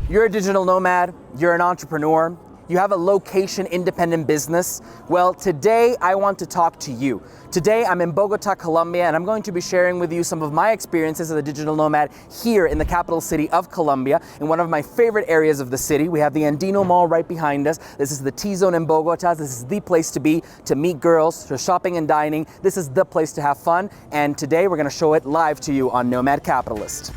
You're a digital nomad, you're an entrepreneur, you have a location-independent business. Well, today I want to talk to you. Today I'm in Bogota, Colombia, and I'm going to be sharing with you some of my experiences as a digital nomad here in the capital city of Colombia, in one of my favorite areas of the city. We have the Andino Mall right behind us. This is the T-zone in Bogota. This is the place to be, to meet girls, for shopping and dining. This is the place to have fun, and today we're going to show it live to you on Nomad Capitalist.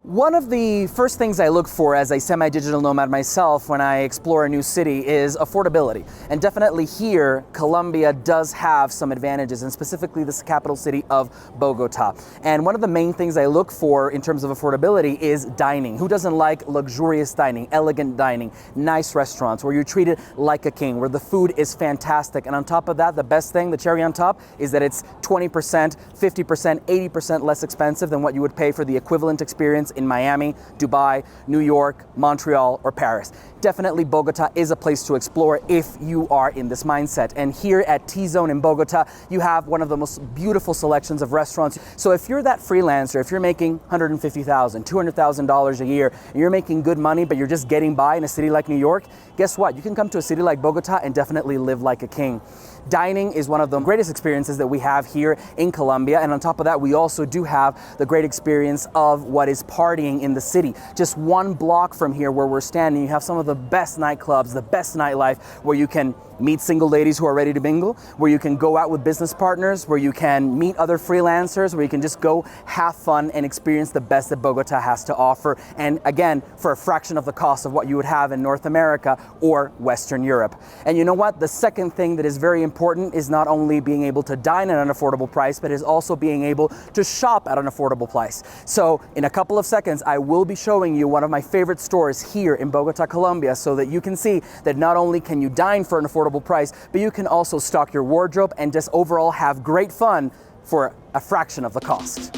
One of the first things I look for as a semi-digital nomad myself when I explore a new city is affordability. And definitely here, Colombia does have some advantages, and specifically this capital city of Bogota. And one of the main things I look for in terms of affordability is dining. Who doesn't like luxurious dining, elegant dining, nice restaurants where you're treated like a king, where the food is fantastic. And on top of that, the best thing, the cherry on top, is that it's 20%, 50%, 80% less expensive than what you would pay for the equivalent experience in Miami, Dubai, New York, Montreal, or Paris. Definitely Bogota is a place to explore if you are in this mindset. And here at T-Zone in Bogota, you have one of the most beautiful selections of restaurants. So if you're that freelancer, if you're making $150,000, $200,000 a year, and you're making good money, but you're just getting by in a city like New York, guess what? You can come to a city like Bogota and definitely live like a king. Dining is one of the greatest experiences that we have here in Colombia, and on top of that, we also do have the great experience of what is partying in the city. Just one block from here where we're standing, you have some of the best nightclubs, the best nightlife, where you can meet single ladies who are ready to mingle, where you can go out with business partners, where you can meet other freelancers, where you can just go have fun and experience the best that Bogota has to offer. And again, for a fraction of the cost of what you would have in North America or Western Europe. And you know what? The second thing that is very important is not only being able to dine at an affordable price, but is also being able to shop at an affordable price. So in a couple of seconds, I will be showing you one of my favorite stores here in Bogota, Colombia, so that you can see that not only can you dine for an affordable price, but you can also stock your wardrobe and just overall have great fun for a fraction of the cost.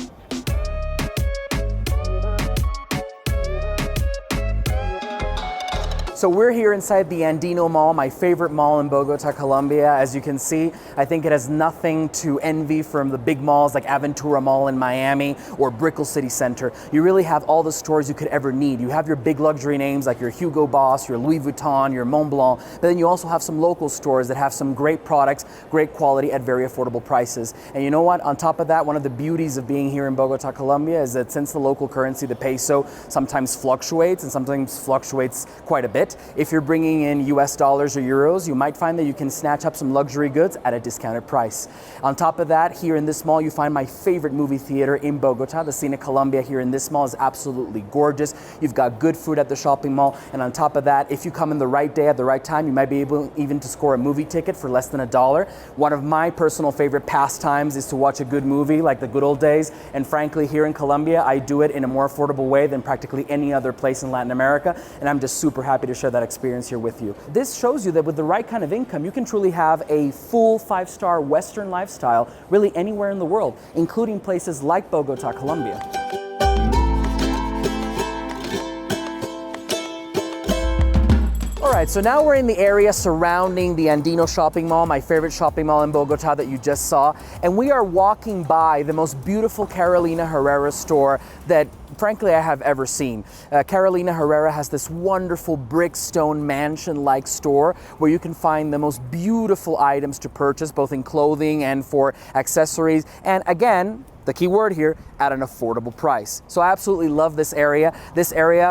So we're here inside the Andino Mall, my favorite mall in Bogota, Colombia. As you can see, I think it has nothing to envy from the big malls like Aventura Mall in Miami or Brickell City Center. You really have all the stores you could ever need. You have your big luxury names like your Hugo Boss, your Louis Vuitton, your Montblanc, but then you also have some local stores that have some great products, great quality at very affordable prices. And you know what? On top of that, one of the beauties of being here in Bogota, Colombia is that since the local currency, the peso, sometimes fluctuates and sometimes fluctuates quite a bit. If you're bringing in US dollars or euros, you might find that you can snatch up some luxury goods at a discounted price. On top of that, here in this mall, you find my favorite movie theater in Bogota. The Cine Colombia here in this mall is absolutely gorgeous. You've got good food at the shopping mall. And on top of that, if you come in the right day at the right time, you might be able even to score a movie ticket for less than $1. One of my personal favorite pastimes is to watch a good movie like the good old days. And frankly, here in Colombia, I do it in a more affordable way than practically any other place in Latin America. And I'm just super happy to share that experience here with you. This shows you that with the right kind of income, you can truly have a full 5-star Western lifestyle really anywhere in the world, including places like Bogota, Colombia. All right, so now we're in the area surrounding the Andino shopping mall, my favorite shopping mall in Bogota that you just saw, and we are walking by the most beautiful Carolina Herrera store that frankly I have ever seen. Carolina Herrera has this wonderful brickstone mansion-like store where you can find the most beautiful items to purchase, both in clothing and for accessories, and again, the key word here, at an affordable price. So I absolutely love this area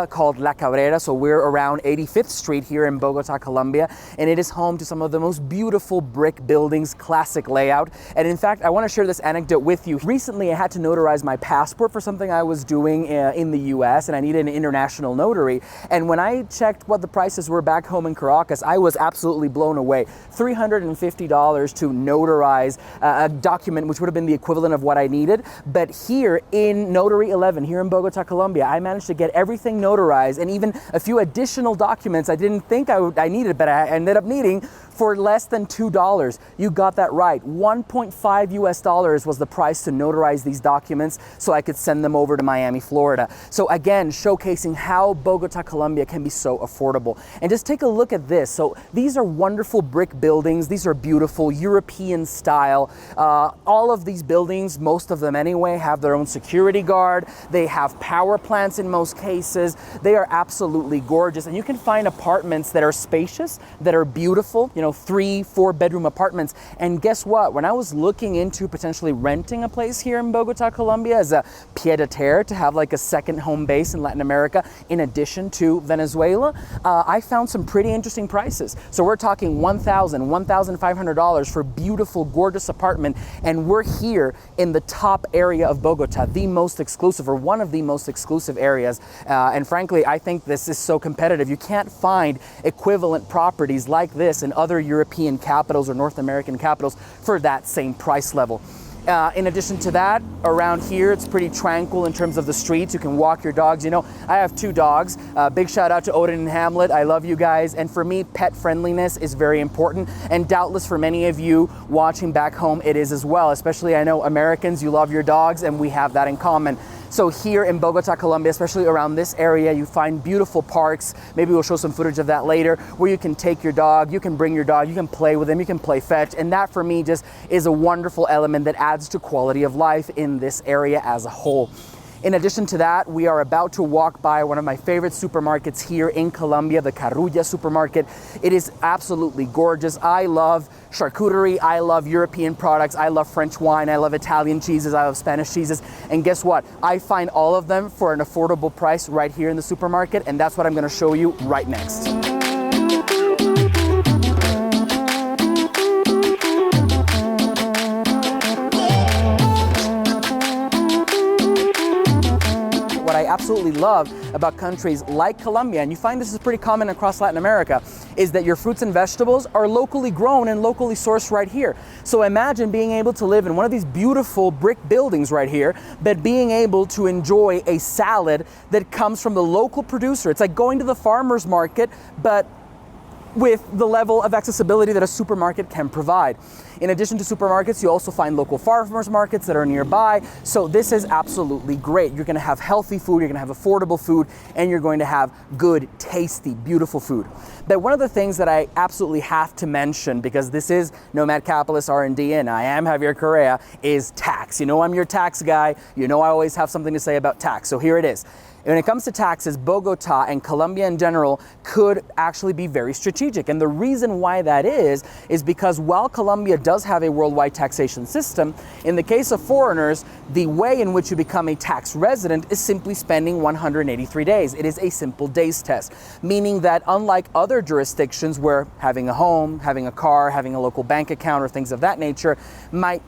called La Cabrera. So we're around 85th Street here in Bogota, Colombia, and it is home to some of the most beautiful brick buildings, classic layout. And in fact, I want to share this anecdote with you. Recently, I had to notarize my passport for something I was doing in the US, and I needed an international notary. And when I checked what the prices were back home in Caracas, I was absolutely blown away. $350 to notarize a document which would have been the equivalent of what I needed. But here in Notary 11, here in Bogota, Colombia, I managed to get everything notarized and even a few additional documents I didn't think I needed, but I ended up needing for less than $2. You got that right. 1.5 US dollars was the price to notarize these documents so I could send them over to Miami, Florida. So again, showcasing how Bogota, Colombia can be so affordable. And just take a look at this. So these are wonderful brick buildings. These are beautiful, European style. All of these buildings, most of them anyway, have their own security guard. They have power plants in most cases. They are absolutely gorgeous. And you can find apartments that are spacious, that are beautiful, you know, 3-4 bedroom apartments. And guess what? When I was looking into potentially renting a place here in Bogota, Colombia as a pied-à-terre to have like a second home base in Latin America, in addition to Venezuela, I found some pretty interesting prices. So we're talking $1,000, $1,500 for beautiful, gorgeous apartment. And we're here in the top area of Bogota, the most exclusive, or one of the most exclusive areas. And frankly, I think this is so competitive. You can't find equivalent properties like this in other European capitals or North American capitals for that same price level. In addition to that, around here, it's pretty tranquil in terms of the streets. You can walk your dogs. You know, I have 2 dogs. Big shout out to Odin and Hamlet. I love you guys. And for me, pet friendliness is very important. And doubtless for many of you watching back home, it is as well. Especially, I know Americans, you love your dogs, and we have that in common. So here in Bogota, Colombia, especially around this area, you find beautiful parks. Maybe we'll show some footage of that later, where you can take your dog, you can bring your dog, you can play with him, you can play fetch. And that for me just is a wonderful element that adds to quality of life in this area as a whole. In addition to that, we are about to walk by one of my favorite supermarkets here in Colombia, the Carulla supermarket. It is absolutely gorgeous. I love charcuterie, I love European products, I love French wine, I love Italian cheeses, I love Spanish cheeses. And guess what? I find all of them for an affordable price right here in the supermarket, and that's what I'm gonna show you right next. What I absolutely love about countries like Colombia, and you find this is pretty common across Latin America, is that your fruits and vegetables are locally grown and locally sourced right here. So imagine being able to live in one of these beautiful brick buildings right here, but being able to enjoy a salad that comes from the local producer. It's like going to the farmer's market, but with the level of accessibility that a supermarket can provide. In addition to supermarkets, you also find local farmers markets that are nearby. So this is absolutely great. You're gonna have healthy food, you're gonna have affordable food, and you're going to have good, tasty, beautiful food. But one of the things that I absolutely have to mention, because this is Nomad Capitalist R&D and I am Javier Correa, is tax. You know I'm your tax guy. You know I always have something to say about tax. So here it is. When it comes to taxes, Bogota and Colombia in general could actually be very strategic. And the reason why that is because while Colombia does have a worldwide taxation system, in the case of foreigners, the way in which you become a tax resident is simply spending 183 days. It is a simple days test, meaning that unlike other jurisdictions where having a home, having a car, having a local bank account or things of that nature might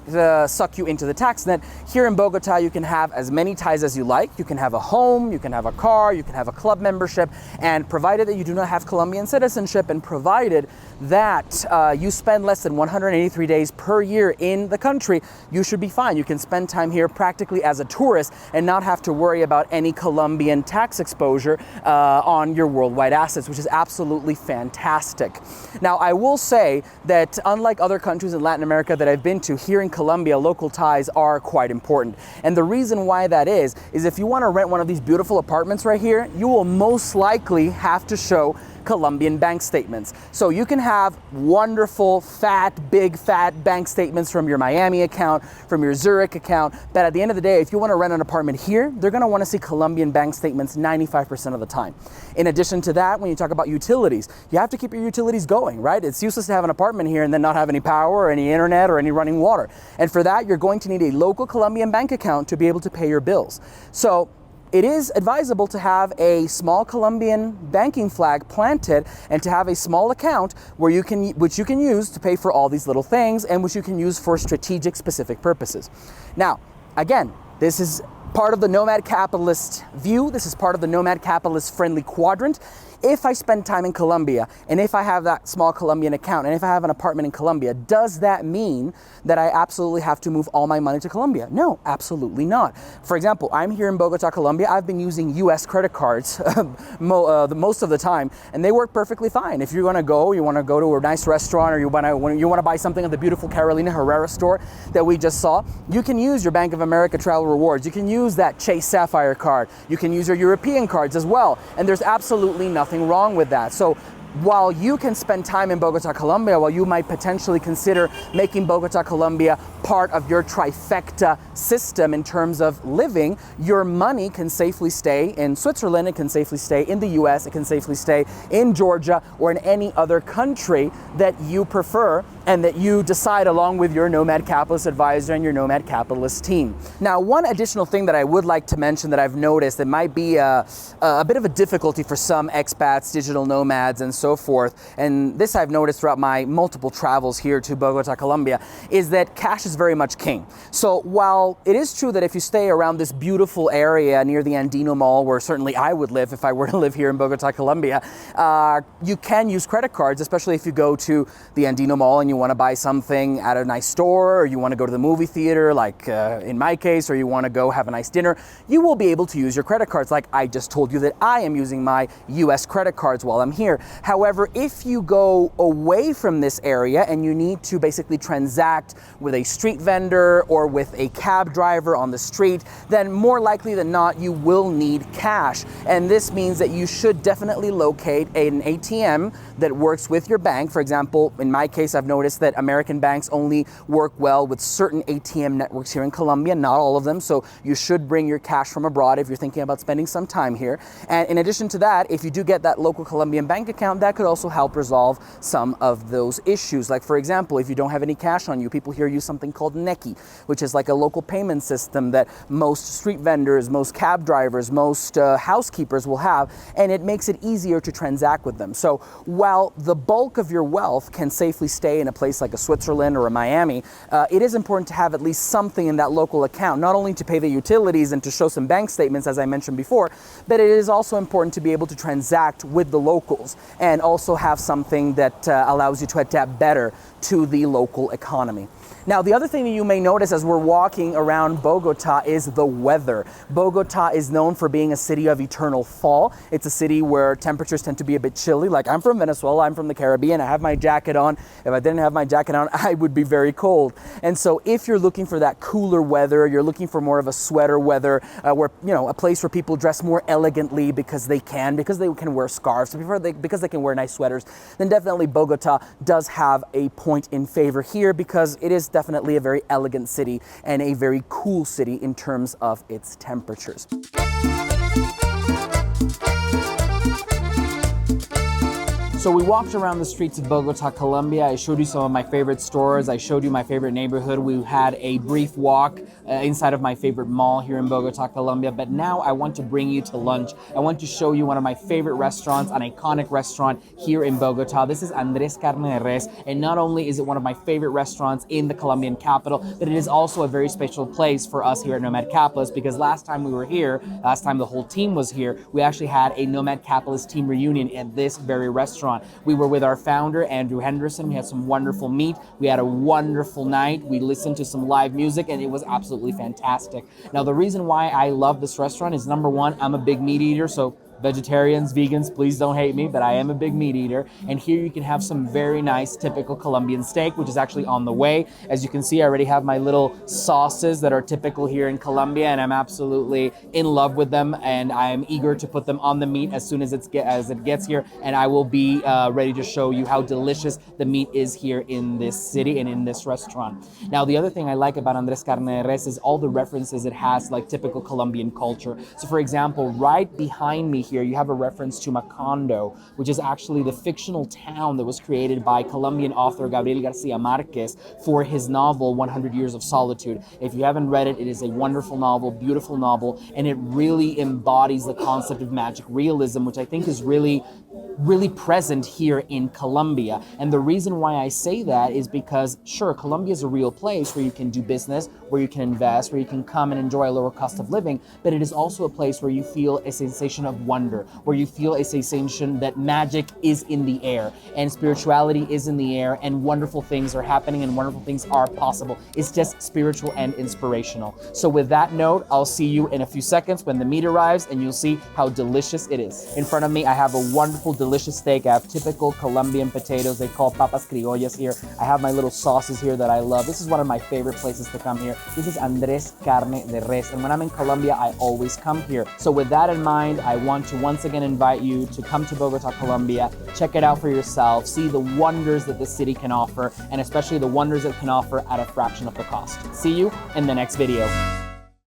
suck you into the tax net, here in Bogota you can have as many ties as you like. You can have a home, you can have a car, you can have a club membership, and provided that you do not have Colombian citizenship, and provided that you spend less than 183 days per year in the country, you should be fine. You can spend time here practically as a tourist and not have to worry about any Colombian tax exposure on your worldwide assets, which is absolutely fantastic. Now, I will say that unlike other countries in Latin America that I've been to, here in Colombia, local ties are quite important. And the reason why that is if you want to rent one of these beautiful apartments right here, you will most likely have to show Colombian bank statements. So you can have wonderful, big fat bank statements from your Miami account, from your Zurich account, but at the end of the day, if you want to rent an apartment here, they're going to want to see Colombian bank statements 95% of the time. In addition to that, when you talk about utilities, you have to keep your utilities going, right? It's useless to have an apartment here and then not have any power or any internet or any running water. And for that, you're going to need a local Colombian bank account to be able to pay your bills. So it is advisable to have a small Colombian banking flag planted and to have a small account which you can use to pay for all these little things and which you can use for strategic specific purposes. Now, again, this is part of the Nomad Capitalist view. This is part of the Nomad Capitalist friendly quadrant. If I spend time in Colombia, and if I have that small Colombian account, and if I have an apartment in Colombia, does that mean that I absolutely have to move all my money to Colombia? No, absolutely not. For example, I'm here in Bogota, Colombia. I've been using US credit cards most of the time, and they work perfectly fine. If you're gonna go, you wanna go to a nice restaurant, or you wanna buy something at the beautiful Carolina Herrera store that we just saw, you can use your Bank of America travel rewards. You can use that Chase Sapphire card. You can use your European cards as well. And there's absolutely nothing wrong with that. So while you can spend time in Bogota, Colombia, while you might potentially consider making Bogota, Colombia part of your trifecta system in terms of living, your money can safely stay in Switzerland, it can safely stay in the US, it can safely stay in Georgia, or in any other country that you prefer and that you decide along with your Nomad Capitalist advisor and your Nomad Capitalist team. Now, one additional thing that I would like to mention that I've noticed that might be a bit of a difficulty for some expats, digital nomads, and so forth, and this I've noticed throughout my multiple travels here to Bogota, Colombia, is that cash is very much king. So while it is true that if you stay around this beautiful area near the Andino Mall, where certainly I would live if I were to live here in Bogota, Colombia, you can use credit cards, especially if you go to the Andino Mall and you want to buy something at a nice store, or you want to go to the movie theater, like in my case, or you want to go have a nice dinner. You will be able to use your credit cards, like I just told you that I am using my US credit cards while I'm here. However, if you go away from this area and you need to basically transact with a street vendor or with a cab driver on the street, then more likely than not, you will need cash. And this means that you should definitely locate an ATM that works with your bank. For example, in my case, I've noticed that American banks only work well with certain ATM networks here in Colombia, not all of them. So you should bring your cash from abroad if you're thinking about spending some time here. And in addition to that, if you do get that local Colombian bank account, that could also help resolve some of those issues. Like, for example, if you don't have any cash on you, people here use something called Nequi, which is like a local payment system that most street vendors, most cab drivers, most housekeepers will have, and it makes it easier to transact with them. So while the bulk of your wealth can safely stay in a place like a Switzerland or a Miami, it is important to have at least something in that local account, not only to pay the utilities and to show some bank statements, as I mentioned before, but it is also important to be able to transact with the locals and also have something that allows you to adapt better to the local economy. Now, the other thing that you may notice as we're walking around Bogota is the weather. Bogota is known for being a city of eternal fall. It's a city where temperatures tend to be a bit chilly. Like, I'm from Venezuela, I'm from the Caribbean, I have my jacket on. If I didn't have my jacket on, I would be very cold. And so if you're looking for that cooler weather, you're looking for more of a sweater weather, where, you know, a place where people dress more elegantly because they can wear scarves, because they can wear nice sweaters, then definitely Bogota does have a point in favor here, because it is definitely a very elegant city and a very cool city in terms of its temperatures. So we walked around the streets of Bogota, Colombia. I showed you some of my favorite stores. I showed you my favorite neighborhood. We had a brief walk inside of my favorite mall here in Bogota, Colombia. But now I want to bring you to lunch. I want to show you one of my favorite restaurants, an iconic restaurant here in Bogota. This is Andrés Carne de Res. And not only is it one of my favorite restaurants in the Colombian capital, but it is also a very special place for us here at Nomad Capitalist, because last time we were here, last time the whole team was here, we actually had a Nomad Capitalist team reunion at this very restaurant. We were with our founder, Andrew Henderson. We had some wonderful meat. We had a wonderful night. We listened to some live music, and it was absolutely fantastic. Now, the reason why I love this restaurant is, number one, I'm a big meat eater, so vegetarians, vegans, please don't hate me, but I am a big meat eater. And here you can have some very nice, typical Colombian steak, which is actually on the way. As you can see, I already have my little sauces that are typical here in Colombia, and I'm absolutely in love with them. And I'm eager to put them on the meat as soon as it gets here. And I will be ready to show you how delicious the meat is here in this city and in this restaurant. Now, the other thing I like about Andrés Carne de Res is all the references it has, like typical Colombian culture. So, for example, right behind me here, you have a reference to Macondo, which is actually the fictional town that was created by Colombian author Gabriel Garcia Marquez for his novel 100 Years of Solitude. If you haven't read it, it is a wonderful novel, beautiful novel, and it really embodies the concept of magic realism, which I think is really really present here in Colombia. And the reason why I say that is because, sure, Colombia is a real place where you can do business, where you can invest, where you can come and enjoy a lower cost of living, but it is also a place where you feel a sensation of wonder, where you feel a sensation that magic is in the air and spirituality is in the air and wonderful things are happening and wonderful things are possible. It's just spiritual and inspirational. So with that note, I'll see you in a few seconds when the meat arrives and you'll see how delicious it is. In front of me, I have a wonderful, delicious steak. I have typical Colombian potatoes. They call papas criollas here. I have my little sauces here that I love. This is one of my favorite places to come here. This is Andres Carne de Res. And when I'm in Colombia, I always come here. So with that in mind, I want to once again invite you to come to Bogota, Colombia. Check it out for yourself. See the wonders that the city can offer, and especially the wonders it can offer at a fraction of the cost. See you in the next video.